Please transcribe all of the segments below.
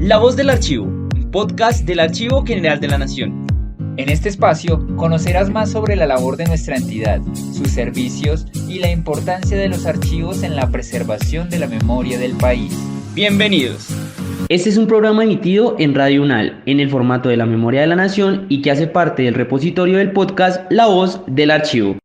La Voz del Archivo, un podcast del Archivo General de la Nación. En este espacio conocerás más sobre la labor de nuestra entidad, sus servicios y la importancia de los archivos en la preservación de la memoria del país. Bienvenidos. Este es un programa emitido en Radio UNAL, en el formato de la Memoria de la Nación y que hace parte del repositorio del podcast La Voz del Archivo.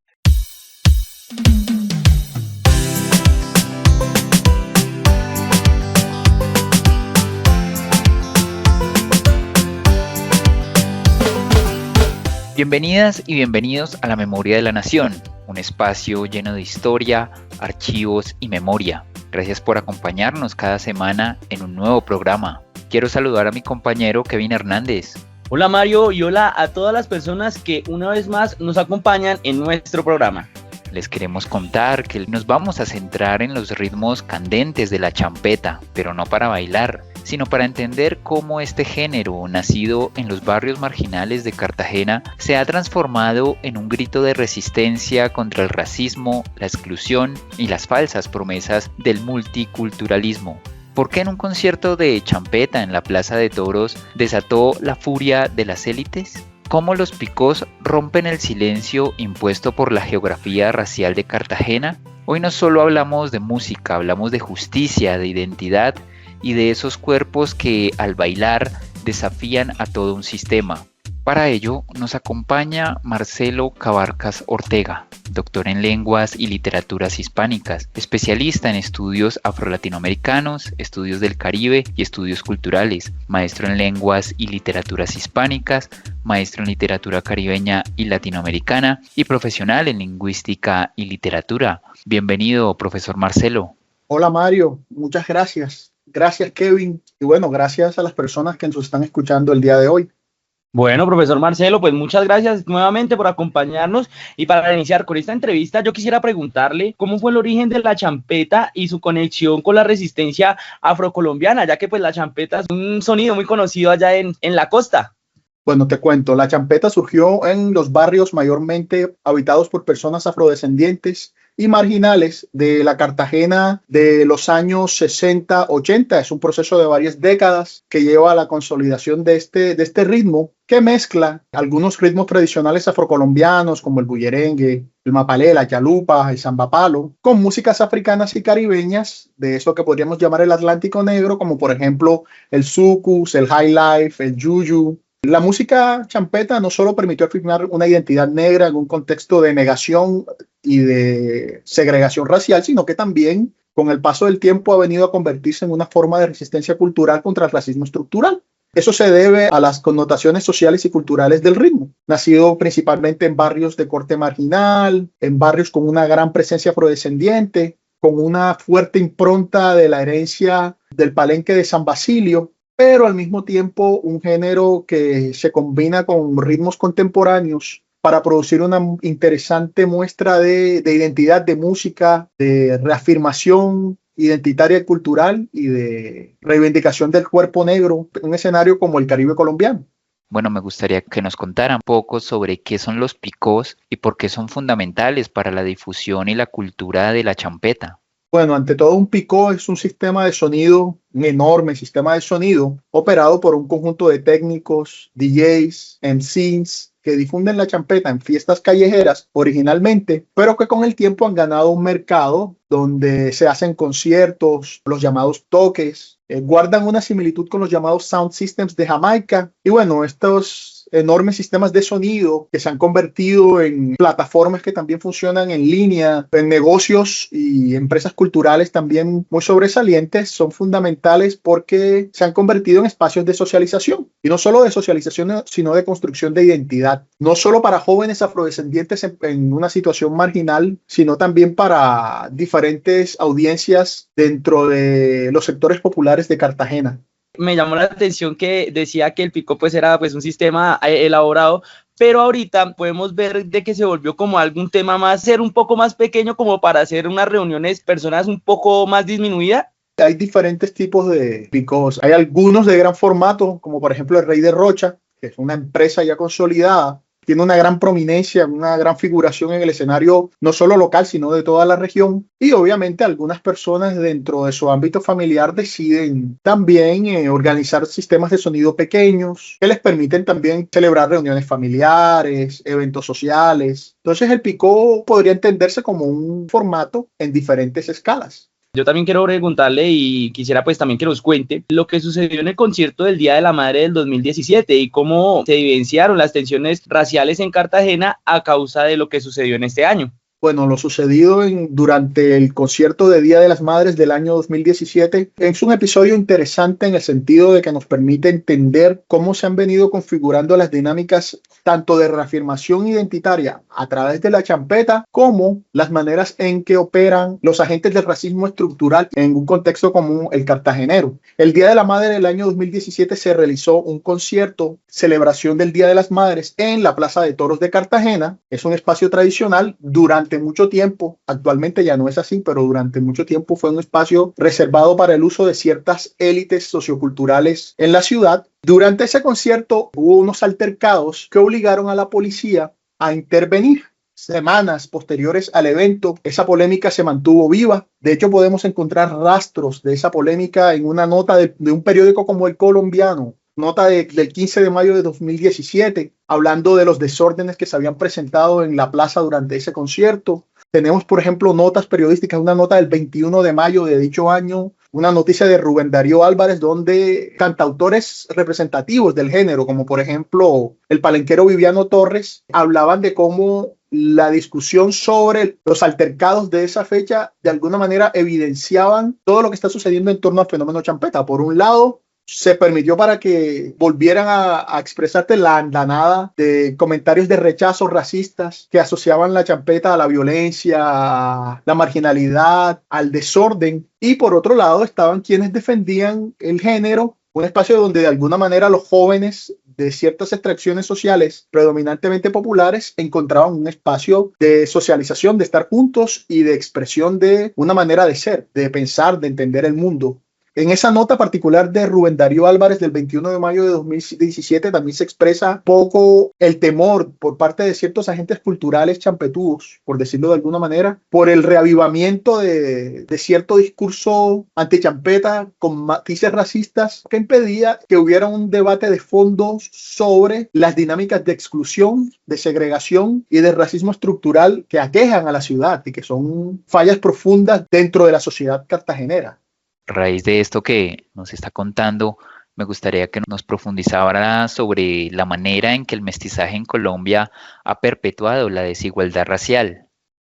Bienvenidas y bienvenidos a la Memoria de la Nación, un espacio lleno de historia, archivos y memoria. Gracias por acompañarnos cada semana en un nuevo programa. Quiero saludar a mi compañero Kevin Hernández. Hola Mario y hola a todas las personas que una vez más nos acompañan en nuestro programa. Les queremos contar que nos vamos a centrar en los ritmos candentes de la champeta, pero no para bailar, sino para entender cómo este género, nacido en los barrios marginales de Cartagena, se ha transformado en un grito de resistencia contra el racismo, la exclusión y las falsas promesas del multiculturalismo. ¿Por qué en un concierto de champeta en la Plaza de Toros desató la furia de las élites? ¿Cómo los picós rompen el silencio impuesto por la geografía racial de Cartagena? Hoy no solo hablamos de música, hablamos de justicia, de identidad y de esos cuerpos que al bailar desafían a todo un sistema. Para ello nos acompaña Marcelo Cabarcas Ortega, doctor en lenguas y literaturas hispánicas, especialista en estudios afrolatinoamericanos, estudios del Caribe y estudios culturales, maestro en lenguas y literaturas hispánicas, maestro en literatura caribeña y latinoamericana y profesional en lingüística y literatura. Bienvenido, profesor Marcelo. Hola Mario, muchas gracias. Gracias Kevin y bueno, gracias a las personas que nos están escuchando el día de hoy. Bueno, profesor Marcelo, pues muchas gracias nuevamente por acompañarnos y para iniciar con esta entrevista yo quisiera preguntarle cómo fue el origen de la champeta y su conexión con la resistencia afrocolombiana, ya que pues la champeta es un sonido muy conocido allá en la costa. Bueno, te cuento, la champeta surgió en los barrios mayormente habitados por personas afrodescendientes y marginales de la Cartagena de los años 60-80. Es un proceso de varias décadas que lleva a la consolidación de este ritmo que mezcla algunos ritmos tradicionales afrocolombianos como el bullerengue, el mapalé, la yalupa, el sambapalo, con músicas africanas y caribeñas de eso que podríamos llamar el Atlántico Negro, como por ejemplo el soukous, el high life, el yuyu. La música champeta no solo permitió afirmar una identidad negra en un contexto de negación y de segregación racial, sino que también con el paso del tiempo ha venido a convertirse en una forma de resistencia cultural contra el racismo estructural. Eso se debe a las connotaciones sociales y culturales del ritmo, nacido principalmente en barrios de corte marginal, en barrios con una gran presencia afrodescendiente, con una fuerte impronta de la herencia del palenque de San Basilio, pero al mismo tiempo un género que se combina con ritmos contemporáneos para producir una interesante muestra de identidad, de música, de reafirmación identitaria y cultural y de reivindicación del cuerpo negro en un escenario como el Caribe colombiano. Bueno, me gustaría que nos contara un poco sobre qué son los picós y por qué son fundamentales para la difusión y la cultura de la champeta. Bueno, ante todo un picó es un sistema de sonido, un enorme sistema de sonido operado por un conjunto de técnicos, DJs, MCs que difunden la champeta en fiestas callejeras originalmente, pero que con el tiempo han ganado un mercado donde se hacen conciertos, los llamados toques, guardan una similitud con los llamados sound systems de Jamaica y bueno, estos enormes sistemas de sonido que se han convertido en plataformas que también funcionan en línea, en negocios y empresas culturales también muy sobresalientes, son fundamentales porque se han convertido en espacios de socialización. Y no solo de socialización, sino de construcción de identidad. No solo para jóvenes afrodescendientes en una situación marginal, sino también para diferentes audiencias dentro de los sectores populares de Cartagena. Me llamó la atención que decía que el picó pues era pues un sistema elaborado, pero ahorita podemos ver de que se volvió como algún tema más, ser un poco más pequeño como para hacer unas reuniones, personas un poco más disminuidas. Hay diferentes tipos de picós. Hay algunos de gran formato, como por ejemplo el Rey de Rocha, que es una empresa ya consolidada, tiene una gran prominencia, una gran figuración en el escenario no solo local, sino de toda la región. Y obviamente algunas personas dentro de su ámbito familiar deciden también organizar sistemas de sonido pequeños que les permiten también celebrar reuniones familiares, eventos sociales. Entonces el picó podría entenderse como un formato en diferentes escalas. Yo también quiero preguntarle y quisiera pues también que nos cuente lo que sucedió en el concierto del Día de la Madre del 2017 y cómo se evidenciaron las tensiones raciales en Cartagena a causa de lo que sucedió en este año. Bueno, lo sucedido durante el concierto de Día de las Madres del año 2017 es un episodio interesante en el sentido de que nos permite entender cómo se han venido configurando las dinámicas tanto de reafirmación identitaria a través de la champeta como las maneras en que operan los agentes del racismo estructural en un contexto como el cartagenero. El Día de la Madre del año 2017 se realizó un concierto, celebración del Día de las Madres en la Plaza de Toros de Cartagena. Es un espacio tradicional. Durante mucho tiempo, actualmente ya no es así, pero durante mucho tiempo fue un espacio reservado para el uso de ciertas élites socioculturales en la ciudad. Durante ese concierto hubo unos altercados que obligaron a la policía a intervenir. Semanas posteriores al evento, esa polémica se mantuvo viva. De hecho, podemos encontrar rastros de esa polémica en una nota de un periódico como El Colombiano, nota del 15 de mayo de 2017, hablando de los desórdenes que se habían presentado en la plaza durante ese concierto. Tenemos, por ejemplo, notas periodísticas, una nota del 21 de mayo de dicho año, una noticia de Rubén Darío Álvarez, donde cantautores representativos del género, como por ejemplo el palenquero Viviano Torres, hablaban de cómo la discusión sobre los altercados de esa fecha de alguna manera evidenciaban todo lo que está sucediendo en torno al fenómeno champeta. Por un lado, se permitió para que volvieran a expresarte la andanada de comentarios de rechazo racistas que asociaban la champeta a la violencia, a la marginalidad, al desorden. Y por otro lado estaban quienes defendían el género, un espacio donde de alguna manera los jóvenes de ciertas extracciones sociales predominantemente populares encontraban un espacio de socialización, de estar juntos y de expresión de una manera de ser, de pensar, de entender el mundo. En esa nota particular de Rubén Darío Álvarez del 21 de mayo de 2017 también se expresa poco el temor por parte de ciertos agentes culturales champetudos, por decirlo de alguna manera, por el reavivamiento de cierto discurso antichampeta con matices racistas que impedía que hubiera un debate de fondo sobre las dinámicas de exclusión, de segregación y de racismo estructural que aquejan a la ciudad y que son fallas profundas dentro de la sociedad cartagenera. A raíz de esto que nos está contando, me gustaría que nos profundizara sobre la manera en que el mestizaje en Colombia ha perpetuado la desigualdad racial.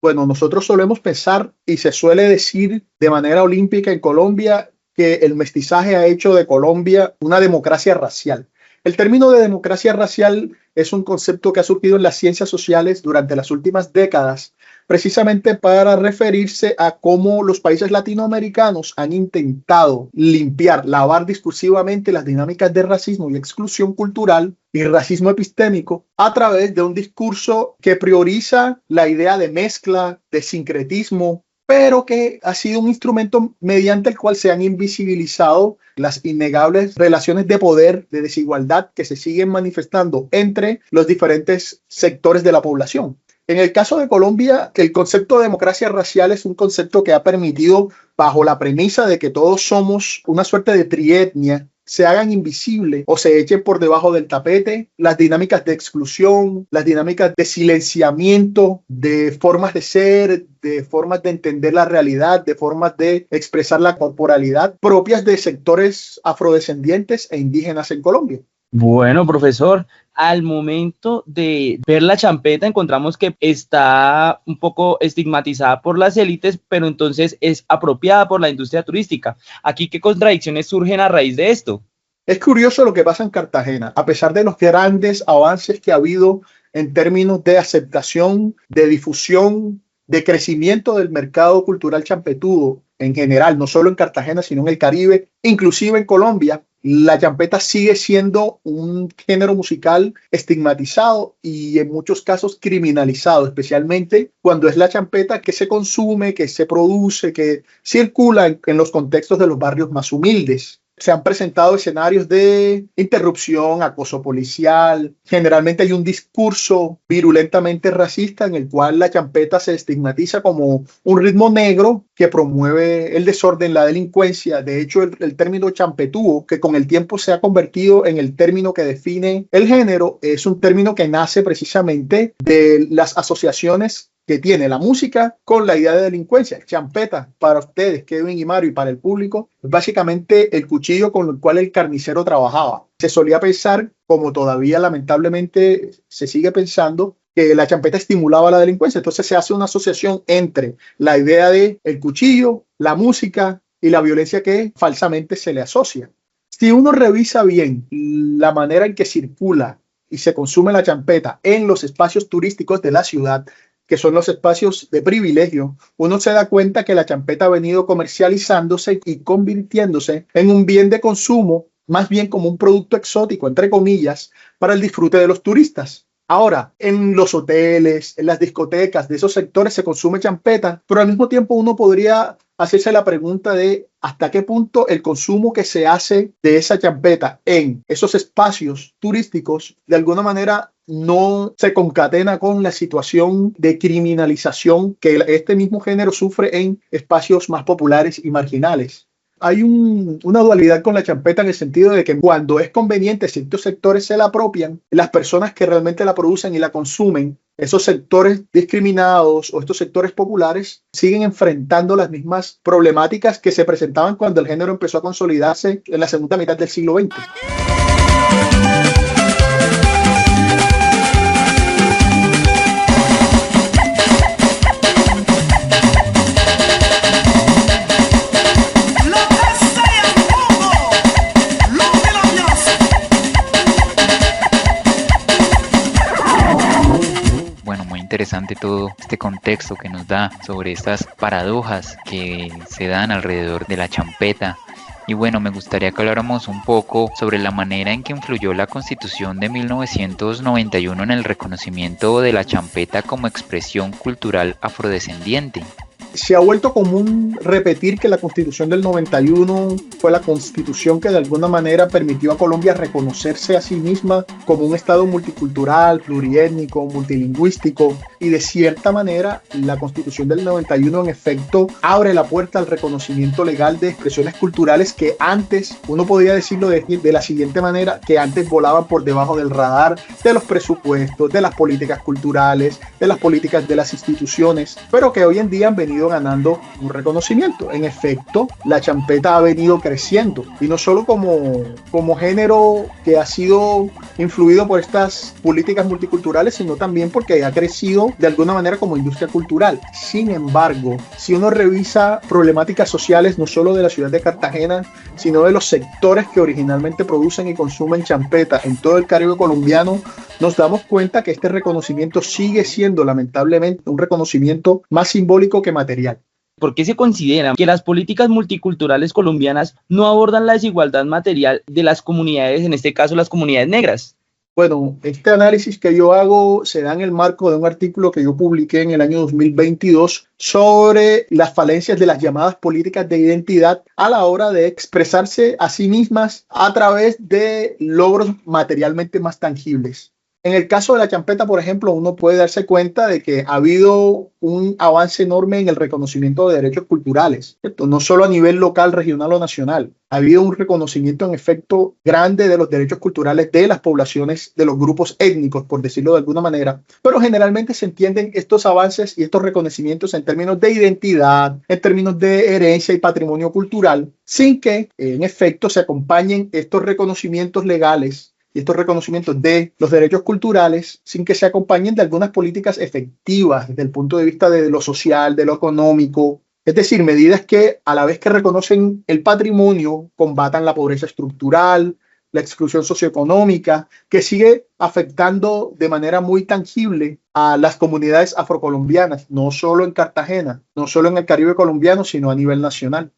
Bueno, nosotros solemos pensar y se suele decir de manera olímpica en Colombia que el mestizaje ha hecho de Colombia una democracia racial. El término de democracia racial es un concepto que ha surgido en las ciencias sociales durante las últimas décadas, precisamente para referirse a cómo los países latinoamericanos han intentado limpiar, lavar discursivamente las dinámicas de racismo y exclusión cultural y racismo epistémico a través de un discurso que prioriza la idea de mezcla, de sincretismo, pero que ha sido un instrumento mediante el cual se han invisibilizado las innegables relaciones de poder, de desigualdad que se siguen manifestando entre los diferentes sectores de la población. En el caso de Colombia, el concepto de democracia racial es un concepto que ha permitido, bajo la premisa de que todos somos una suerte de trietnia, se hagan invisibles o se echen por debajo del tapete las dinámicas de exclusión, las dinámicas de silenciamiento, de formas de ser, de formas de entender la realidad, de formas de expresar la corporalidad propias de sectores afrodescendientes e indígenas en Colombia. Bueno, profesor, al momento de ver la champeta encontramos que está un poco estigmatizada por las élites, pero entonces es apropiada por la industria turística. ¿Aquí qué contradicciones surgen a raíz de esto? Es curioso lo que pasa en Cartagena. A pesar de los grandes avances que ha habido en términos de aceptación, de difusión, de crecimiento del mercado cultural champetudo en general, no solo en Cartagena, sino en el Caribe, inclusive en Colombia, la champeta sigue siendo un género musical estigmatizado y en muchos casos criminalizado, especialmente cuando es la champeta que se consume, que se produce, que circula en los contextos de los barrios más humildes. Se han presentado escenarios de interrupción, acoso policial. Generalmente hay un discurso virulentamente racista en el cual la champeta se estigmatiza como un ritmo negro que promueve el desorden, la delincuencia. De hecho, el término champetúo, que con el tiempo se ha convertido en el término que define el género, es un término que nace precisamente de las asociaciones que tiene la música con la idea de delincuencia. Champeta, para ustedes, Kevin y Mario, y para el público, es básicamente el cuchillo con el cual el carnicero trabajaba. Se solía pensar, como todavía lamentablemente se sigue pensando, que la champeta estimulaba la delincuencia. Entonces se hace una asociación entre la idea de el cuchillo, la música y la violencia que falsamente se le asocia. Si uno revisa bien la manera en que circula y se consume la champeta en los espacios turísticos de la ciudad, que son los espacios de privilegio, uno se da cuenta que la champeta ha venido comercializándose y convirtiéndose en un bien de consumo, más bien como un producto exótico, entre comillas, para el disfrute de los turistas. Ahora, en los hoteles, en las discotecas de esos sectores se consume champeta, pero al mismo tiempo uno podría hacerse la pregunta de hasta qué punto el consumo que se hace de esa champeta en esos espacios turísticos de alguna manera no se concatena con la situación de criminalización que este mismo género sufre en espacios más populares y marginales. Hay una dualidad con la champeta en el sentido de que cuando es conveniente ciertos sectores se la apropian, las personas que realmente la producen y la consumen, esos sectores discriminados o estos sectores populares siguen enfrentando las mismas problemáticas que se presentaban cuando el género empezó a consolidarse en la segunda mitad del siglo XX. Interesante todo este contexto que nos da sobre estas paradojas que se dan alrededor de la champeta. Y bueno, me gustaría que habláramos un poco sobre la manera en que influyó la Constitución de 1991 en el reconocimiento de la champeta como expresión cultural afrodescendiente. Se ha vuelto común repetir que la Constitución del 91 fue la Constitución que de alguna manera permitió a Colombia reconocerse a sí misma como un Estado multicultural, pluriétnico, multilingüístico, y de cierta manera la Constitución del 91 en efecto abre la puerta al reconocimiento legal de expresiones culturales que antes, uno podría decirlo de la siguiente manera, que antes volaban por debajo del radar de los presupuestos, de las políticas culturales, de las políticas de las instituciones, pero que hoy en día han venido ganando un reconocimiento. En efecto, la champeta ha venido creciendo y no solo como género que ha sido influido por estas políticas multiculturales, sino también porque ha crecido de alguna manera como industria cultural. Sin embargo, si uno revisa problemáticas sociales no solo de la ciudad de Cartagena, sino de los sectores que originalmente producen y consumen champeta en todo el Caribe colombiano, nos damos cuenta que este reconocimiento sigue siendo lamentablemente un reconocimiento más simbólico que material. ¿Por qué se considera que las políticas multiculturales colombianas no abordan la desigualdad material de las comunidades, en este caso las comunidades negras? Bueno, este análisis que yo hago se da en el marco de un artículo que yo publiqué en el año 2022 sobre las falencias de las llamadas políticas de identidad a la hora de expresarse a sí mismas a través de logros materialmente más tangibles. En el caso de la champeta, por ejemplo, uno puede darse cuenta de que ha habido un avance enorme en el reconocimiento de derechos culturales, ¿cierto? No solo a nivel local, regional o nacional. Ha habido un reconocimiento en efecto grande de los derechos culturales de las poblaciones, de los grupos étnicos, por decirlo de alguna manera. Pero generalmente se entienden estos avances y estos reconocimientos en términos de identidad, en términos de herencia y patrimonio cultural, sin que en efecto se acompañen estos reconocimientos legales y estos reconocimientos de los derechos culturales sin que se acompañen de algunas políticas efectivas desde el punto de vista de lo social, de lo económico. Es decir, medidas que a la vez que reconocen el patrimonio, combatan la pobreza estructural, la exclusión socioeconómica, que sigue afectando de manera muy tangible a las comunidades afrocolombianas, no solo en Cartagena, no solo en el Caribe colombiano, sino a nivel nacional.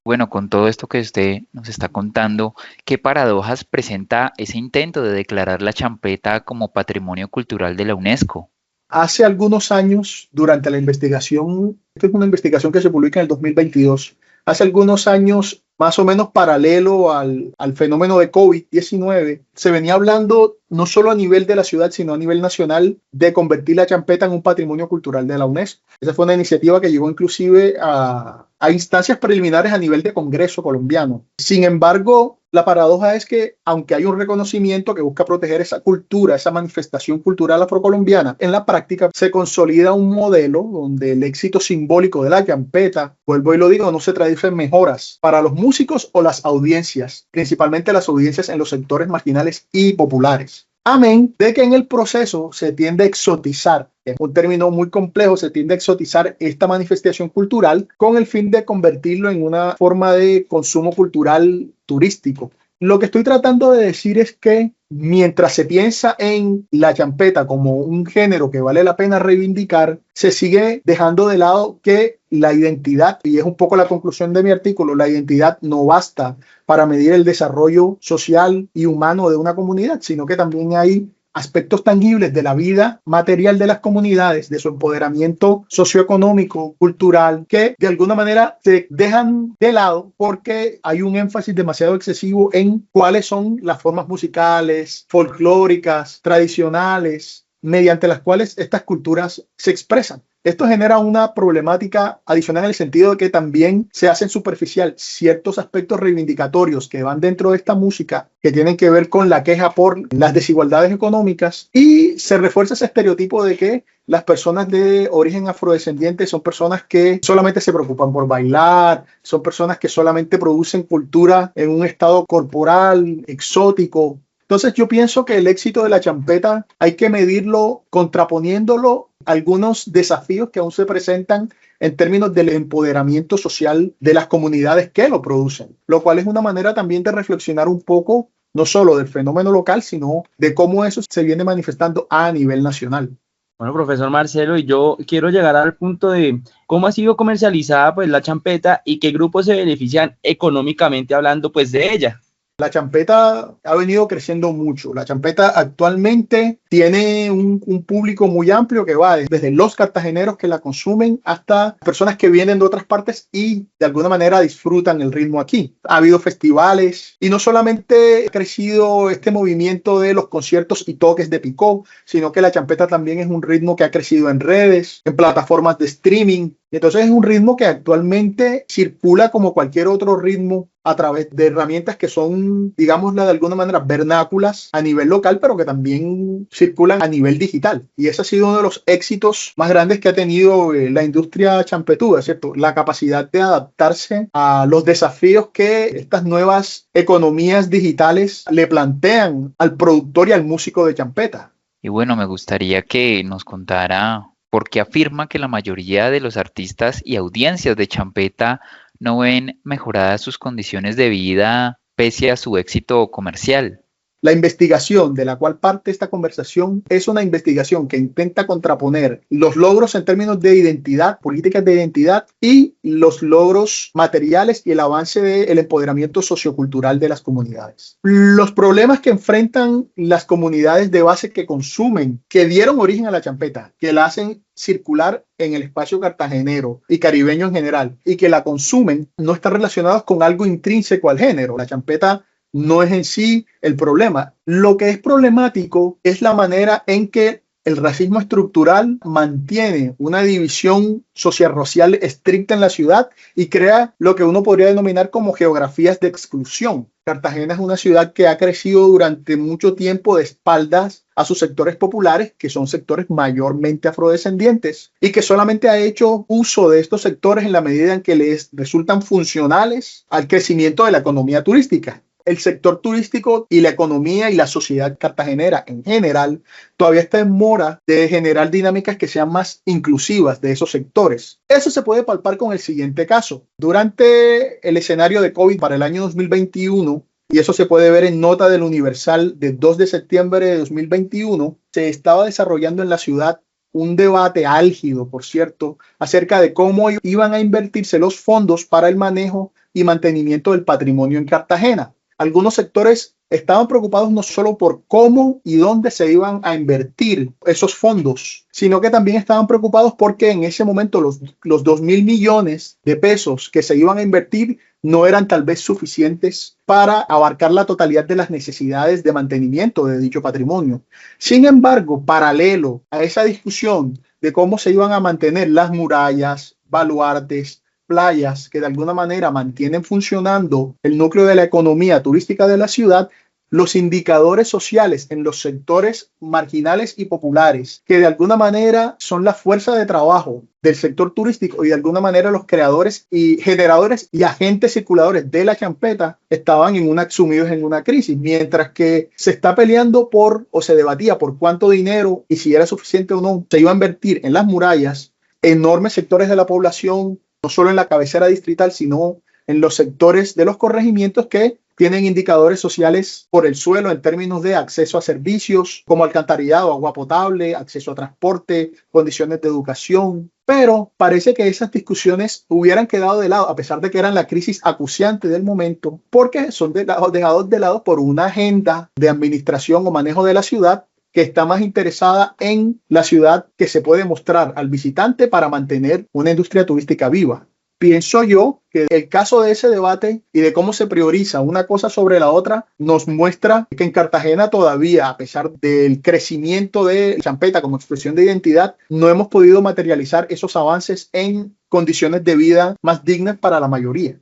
Bueno, con todo esto que usted nos está contando, ¿qué paradojas presenta ese intento de declarar la champeta como patrimonio cultural de la UNESCO? Hace algunos años, durante la investigación, esta es una investigación que se publica en el 2022, hace algunos años más o menos paralelo al fenómeno de COVID-19, se venía hablando no solo a nivel de la ciudad, sino a nivel nacional, de convertir la champeta en un patrimonio cultural de la UNESCO. Esa fue una iniciativa que llegó inclusive a instancias preliminares a nivel de Congreso colombiano. Sin embargo, la paradoja es que, aunque hay un reconocimiento que busca proteger esa cultura, esa manifestación cultural afrocolombiana, en la práctica se consolida un modelo donde el éxito simbólico de la champeta, vuelvo y lo digo, no se traduce en mejoras para los músicos o las audiencias, principalmente las audiencias en los sectores marginales y populares. Amén de que en el proceso se tiende a exotizar, es un término muy complejo, se tiende a exotizar esta manifestación cultural con el fin de convertirlo en una forma de consumo cultural turístico. Lo que estoy tratando de decir es que mientras se piensa en la champeta como un género que vale la pena reivindicar, se sigue dejando de lado que la identidad, y es un poco la conclusión de mi artículo, la identidad no basta para medir el desarrollo social y humano de una comunidad, sino que también hay aspectos tangibles de la vida material de las comunidades, de su empoderamiento socioeconómico, cultural, que de alguna manera se dejan de lado porque hay un énfasis demasiado excesivo en cuáles son las formas musicales, folclóricas, tradicionales, mediante las cuales estas culturas se expresan. Esto genera una problemática adicional en el sentido de que también se hacen superficial ciertos aspectos reivindicatorios que van dentro de esta música que tienen que ver con la queja por las desigualdades económicas y se refuerza ese estereotipo de que las personas de origen afrodescendiente son personas que solamente se preocupan por bailar, son personas que solamente producen cultura en un estado corporal, exótico. Entonces yo pienso que el éxito de la champeta hay que medirlo contraponiéndolo a algunos desafíos que aún se presentan en términos del empoderamiento social de las comunidades que lo producen, lo cual es una manera también de reflexionar un poco no solo del fenómeno local, sino de cómo eso se viene manifestando a nivel nacional. Bueno, profesor Marcelo, y yo quiero llegar al punto de cómo ha sido comercializada pues la champeta y qué grupos se benefician económicamente hablando pues de ella. La champeta ha venido creciendo mucho. La champeta actualmente tiene un público muy amplio que va desde los cartageneros que la consumen hasta personas que vienen de otras partes y de alguna manera disfrutan el ritmo aquí. Ha habido festivales y no solamente ha crecido este movimiento de los conciertos y toques de picó, sino que la champeta también es un ritmo que ha crecido en redes, en plataformas de streaming. Entonces es un ritmo que actualmente circula como cualquier otro ritmo a través de herramientas que son, digámosla de alguna manera, vernáculas a nivel local, pero que también circulan a nivel digital. Y ese ha sido uno de los éxitos más grandes que ha tenido la industria champetúa, ¿cierto? La capacidad de adaptarse a los desafíos que estas nuevas economías digitales le plantean al productor y al músico de champeta. Y bueno, me gustaría que nos contara por qué afirma que la mayoría de los artistas y audiencias de champeta no ven mejoradas sus condiciones de vida pese a su éxito comercial. La investigación de la cual parte esta conversación es una investigación que intenta contraponer los logros en términos de identidad, políticas de identidad y los logros materiales y el avance del empoderamiento sociocultural de las comunidades. Los problemas que enfrentan las comunidades de base que consumen, que dieron origen a la champeta, que la hacen circular en el espacio cartagenero y caribeño en general y que la consumen, no están relacionados con algo intrínseco al género. La champeta no es en sí el problema. Lo que es problemático es la manera en que el racismo estructural mantiene una división sociorracial estricta en la ciudad y crea lo que uno podría denominar como geografías de exclusión. Cartagena es una ciudad que ha crecido durante mucho tiempo de espaldas a sus sectores populares, que son sectores mayormente afrodescendientes, y que solamente ha hecho uso de estos sectores en la medida en que les resultan funcionales al crecimiento de la economía turística. El sector turístico y la economía y la sociedad cartagenera en general todavía está en mora de generar dinámicas que sean más inclusivas de esos sectores. Eso se puede palpar con el siguiente caso. Durante el escenario de COVID para el año 2021, y eso se puede ver en nota del Universal de 2 de septiembre de 2021, se estaba desarrollando en la ciudad un debate álgido, por cierto, acerca de cómo iban a invertirse los fondos para el manejo y mantenimiento del patrimonio en Cartagena. algunos sectores estaban preocupados no solo por cómo y dónde se iban a invertir esos fondos, sino que también estaban preocupados porque en ese momento los 2.000 millones de pesos que se iban a invertir no eran tal vez suficientes para abarcar la totalidad de las necesidades de mantenimiento de dicho patrimonio. Sin embargo, paralelo a esa discusión de cómo se iban a mantener las murallas, baluartes, playas que de alguna manera mantienen funcionando el núcleo de la economía turística de la ciudad, los indicadores sociales en los sectores marginales y populares, que de alguna manera son la fuerza de trabajo del sector turístico y de alguna manera los creadores y generadores y agentes circuladores de la champeta, estaban sumidos en una crisis, mientras que se está peleando o se debatía por cuánto dinero y si era suficiente o no se iba a invertir en las murallas. Enormes sectores de la población, no solo en la cabecera distrital, sino en los sectores de los corregimientos que tienen indicadores sociales por el suelo en términos de acceso a servicios como alcantarillado, agua potable, acceso a transporte, condiciones de educación. Pero parece que esas discusiones hubieran quedado de lado, a pesar de que eran la crisis acuciante del momento, porque son dejados de lado por una agenda de administración o manejo de la ciudad que está más interesada en la ciudad que se puede mostrar al visitante para mantener una industria turística viva. Pienso yo que el caso de ese debate y de cómo se prioriza una cosa sobre la otra nos muestra que en Cartagena todavía, a pesar del crecimiento de champeta como expresión de identidad, no hemos podido materializar esos avances en condiciones de vida más dignas para la mayoría.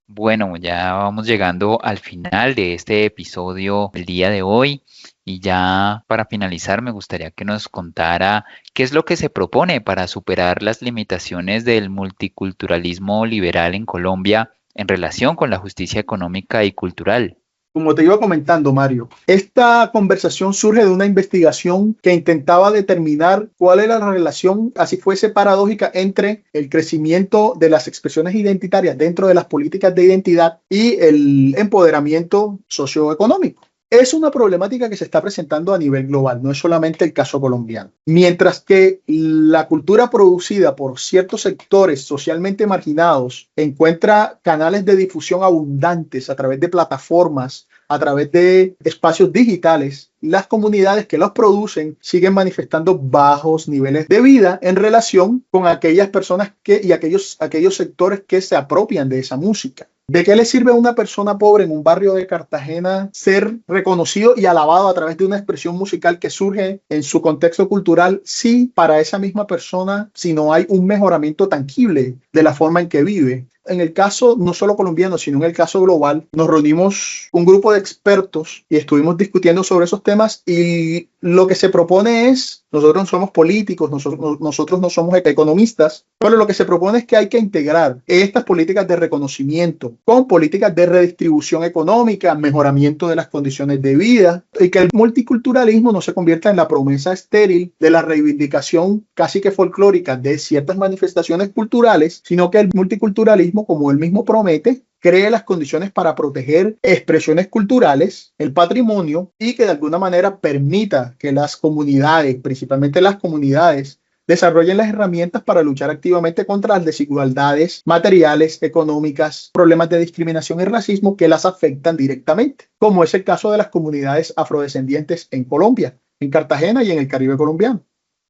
Bueno, ya vamos llegando al final de este episodio del día de hoy. Y ya para finalizar, me gustaría que nos contara qué es lo que se propone para superar las limitaciones del multiculturalismo liberal en Colombia en relación con la justicia económica y cultural. Como te iba comentando, Mario, esta conversación surge de una investigación que intentaba determinar cuál era la relación, así fuese paradójica, entre el crecimiento de las expresiones identitarias dentro de las políticas de identidad y el empoderamiento socioeconómico. Es una problemática que se está presentando a nivel global, no es solamente el caso colombiano. Mientras que la cultura producida por ciertos sectores socialmente marginados encuentra canales de difusión abundantes a través de plataformas, a través de espacios digitales, las comunidades que los producen siguen manifestando bajos niveles de vida en relación con aquellas personas y aquellos sectores que se apropian de esa música. ¿De qué le sirve a una persona pobre en un barrio de Cartagena ser reconocido y alabado a través de una expresión musical que surge en su contexto cultural si para esa misma persona, si no hay un mejoramiento tangible de la forma en que vive? En el caso no solo colombiano, sino en el caso global, nos reunimos un grupo de expertos y estuvimos discutiendo sobre esos temas, y lo que se propone es, nosotros no somos políticos, nosotros no somos economistas, pero lo que se propone es que hay que integrar estas políticas de reconocimiento con políticas de redistribución económica, mejoramiento de las condiciones de vida, y que el multiculturalismo no se convierta en la promesa estéril de la reivindicación casi que folclórica de ciertas manifestaciones culturales, sino que el multiculturalismo, como él mismo promete, cree las condiciones para proteger expresiones culturales, el patrimonio, y que de alguna manera permita que las comunidades, principalmente las comunidades, desarrollen las herramientas para luchar activamente contra las desigualdades materiales, económicas, problemas de discriminación y racismo que las afectan directamente, como es el caso de las comunidades afrodescendientes en Colombia, en Cartagena y en el Caribe colombiano.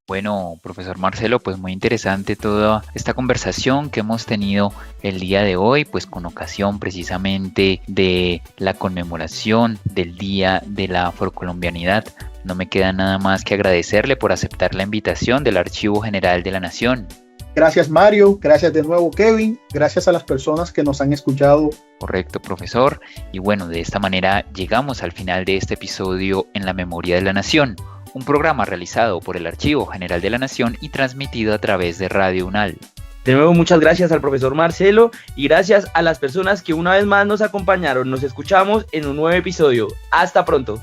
Bueno, profesor Marcelo, pues muy interesante toda esta conversación que hemos tenido el día de hoy, pues con ocasión precisamente de la conmemoración del Día de la Afrocolombianidad. No me queda nada más que agradecerle por aceptar la invitación del Archivo General de la Nación. Gracias, Mario, gracias de nuevo, Kevin, gracias a las personas que nos han escuchado. Correcto, profesor. Y bueno, de esta manera llegamos al final de este episodio en la Memoria de la Nación, un programa realizado por el Archivo General de la Nación y transmitido a través de Radio UNAL. De nuevo, muchas gracias al profesor Marcelo y gracias a las personas que una vez más nos acompañaron. Nos escuchamos en un nuevo episodio. Hasta pronto.